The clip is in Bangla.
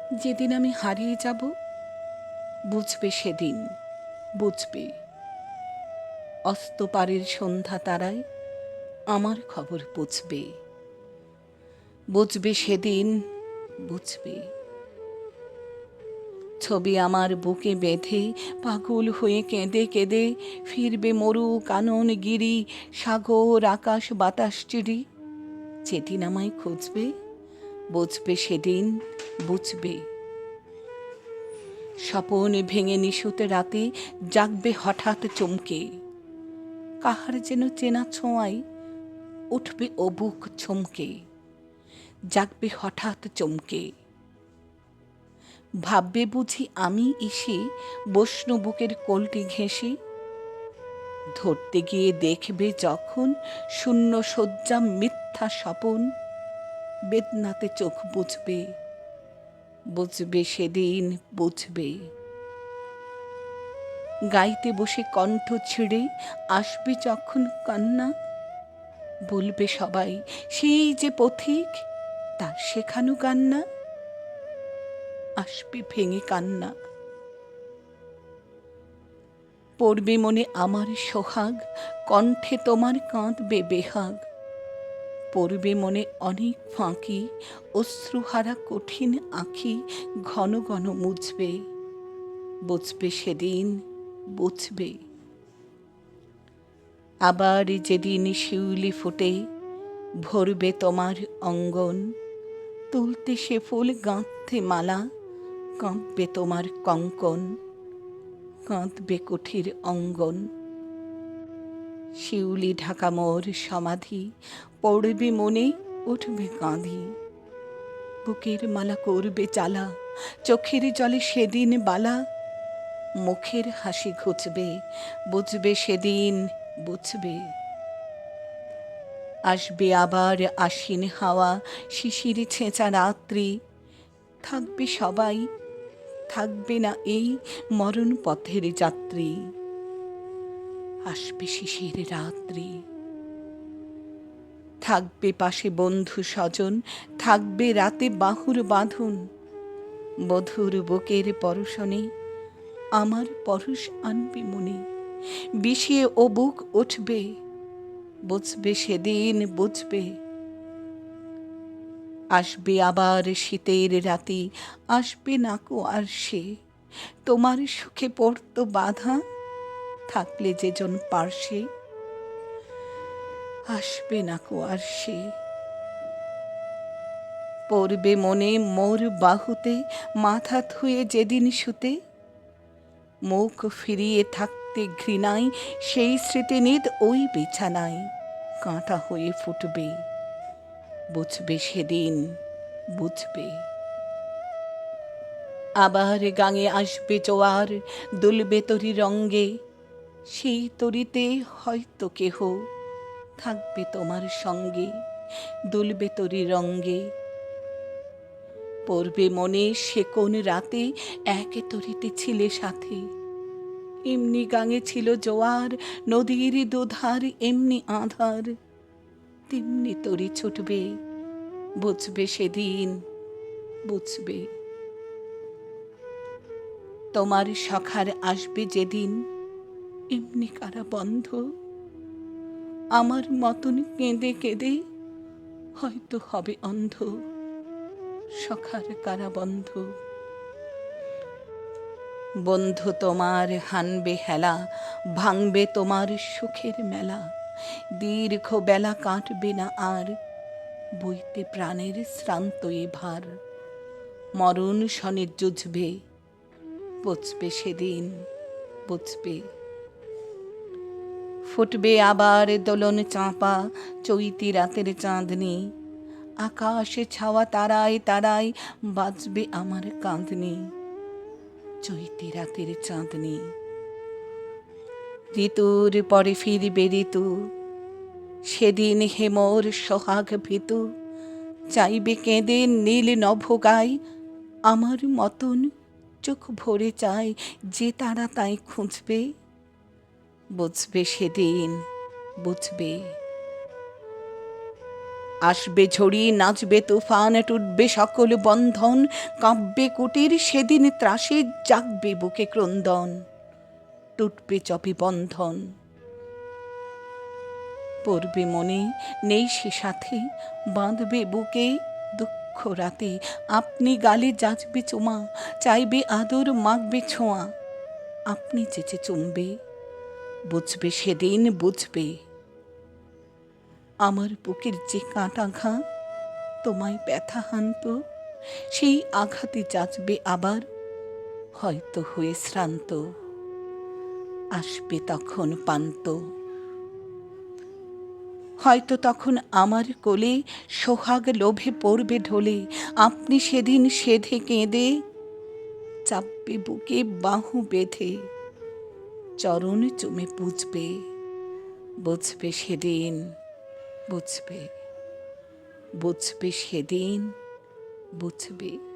যেদিন আমি হারিয়ে যাব, বুঝবে সেদিন, বুঝবে। অস্তপারের সন্ধ্যা তারায় আমার খবর বুঝবে, বুঝবে সেদিন, বুঝবে। ছবি আমার বুকে বেঁধে পাগল হয়ে কেঁদে কেঁদে ফিরবে মরু কানন গিরি, সাগর আকাশ বাতাস চিরি। যেদিন আমায় খুঁজবে, বুঝবে সেদিন, বুঝবে। স্বপন ভেঙে নিশুতে রাতে জাগবে হঠাৎ চমকে, কাহার যেন চেনা ছোঁয়ায় উঠবে ও বুক ছমকে, জাগবে হঠাৎ চমকে। ভাববে বুঝি আমি ইসে বসনু বুকের কোলটি ঘেঁষে, ধরতে গিয়ে দেখবে যখন শূন্য শয্যা মিথ্যা স্বপন, বেদনাতে চোখ বুঝবে, বুঝবে সেদিন, বুঝবে। গাইতে বসে কণ্ঠ ছিঁড়ে আসবে যখন কান্না, বলবে সবাই সেই যে পথিক, তার শেখানো কান্না। আসবে ভেঙে কান্না, পড়বে মনে আমার সোহাগ, কণ্ঠে তোমার কাঁদবে বেহাগ। পড়বে মনে অনেক ফাঁকি, অশ্রুহারা কঠিন আঁখি ঘন ঘন মুছবে, বুঝবে সেদিন, বুঝবে। আবার যেদিন শিউলি ফুটে ভরবে তোমার অঙ্গন, তুলতে সে ফুল গাঁথতে মালা, কাঁদবে তোমার কঙ্কন, কাঁদবে কুঠির অঙ্গন। শিউলি ঢাকা মোর সমাধি, পড়বে মনে উঠবে কাঁদি। বুকের মালা করবে জ্বালা, চোখের জলে সেদিন বালা, মুখের হাসি ঘুচবে, বুঝবে সেদিন, বুঝবে। আসবে আবার আশ্বিন হাওয়া, শিশির ছেঁচা রাত্রি, থাকবে সবাই, থাকবে না এই মরণ পথের যাত্রী। আসবে শিশির রাত্রি, থাকবে পাশে বন্ধু স্বজন, থাকবে রাতে বাহুর বাঁধন, বধুর বুকের পরশনে আমার পরশ আনবে মনে, বিষিয়ে ও বুক উঠবে, বুঝবে সেদিন, বুঝবে। আসবে আবার শীতের রাতি, আসবে নাকো আর সে, তোমার সুখে পড়তো বাধা, থাকলে যেজন পার্শ্বে, আসবে নাকো আর সে। পড়বে মনে মোর বাহুতে মাথা থুয়ে যেদিন শুতে, মুখ ফিরিয়ে থাকতে ঘৃণায় সেই স্মৃতিনিধ ওই বিছানায় কাঁটা হয়ে ফুটবে, বুঝবে সেদিন, বুঝবে। আবার গাঙে আসবে জোয়ার, দুলবে তরি রঙ্গে, সেই তরিতে হয়তো কেহ থাকবে তোমার সঙ্গে, দুলবে তরি রঙ্গে। পড়বে মনে সে কোন রাতে এক তরিতে ছিলে সাথে, এমনি গাঙে ছিল জোয়ার, নদীর দুধার এমনি আধার, তেমনি তরি ছুটবে, বুঝবে সেদিন, বুঝবে। তোমার সখার আসবে যেদিন এমনি কারা বন্ধ, আমার মতন কেঁদে কেঁদে হয়তো হবে অন্ধ, সখার কারা বন্ধ। বন্ধু তোমার হানবে হেলা, ভাঙবে তোমার সুখের মেলা, দীর্ঘ বেলা কাটবে না আর, বইতে প্রাণের শ্রান্ত এ ভার, মরণ শনে যুঝবে, বুঝবে সেদিন, বুঝবে। ফুটবে আবার দোলন চাঁপা চৈতি রাতের চাঁদনি, আকাশে ছাওয়া তারায় তারায় বাজবে আমার কাঁদনি, চৈতি রাতের চাঁদনি। ঋতুর পরে ফিরবে ঋতু, সেদিন হেমর সোহাগ ভীতু, চাইবে কেঁদে নীল নভ গায়, আমার মতন চোখ ভরে চায় যে তারা তাই খুঁজবে, বুঝবে সেদিন, বুঝবে। আসবে ঝড়ি, নাচবে তুফান, টুটবে সকল বন্ধন, কাঁপবে কুটির, সেদিন ত্রাসে জাগবে বুকে ক্রন্দন, টুটবে চপি বন্ধন। পড়বে মনে, নেই সে সাথে, বাঁধবে বুকে দুঃখ রাতে, আপনি গালে যাচবে চুমা, চাইবে আদর, মাখবে ছোঁয়া, আপনি চেচে চুমবে, বুঝবে সেদিন বুঝবে। আমার বুকের যে কাঁটা ঘা তোমায় ব্যথা হানত, সেই আঘাতে যাচবে আবার, হয়তো হয়ে শ্রান্ত, আসবে তখন পান্ত। হয়তো তখন আমার কোলে সোহাগ লোভে পড়বে ঢলে, আপনি সেদিন সেধে কেঁদে চাপবে বুকে বাহু বেঁধে, চরণ চুমে পুজবে, বুঝবে সেদিন বুঝবে, বুঝবে সেদিন বুঝবে।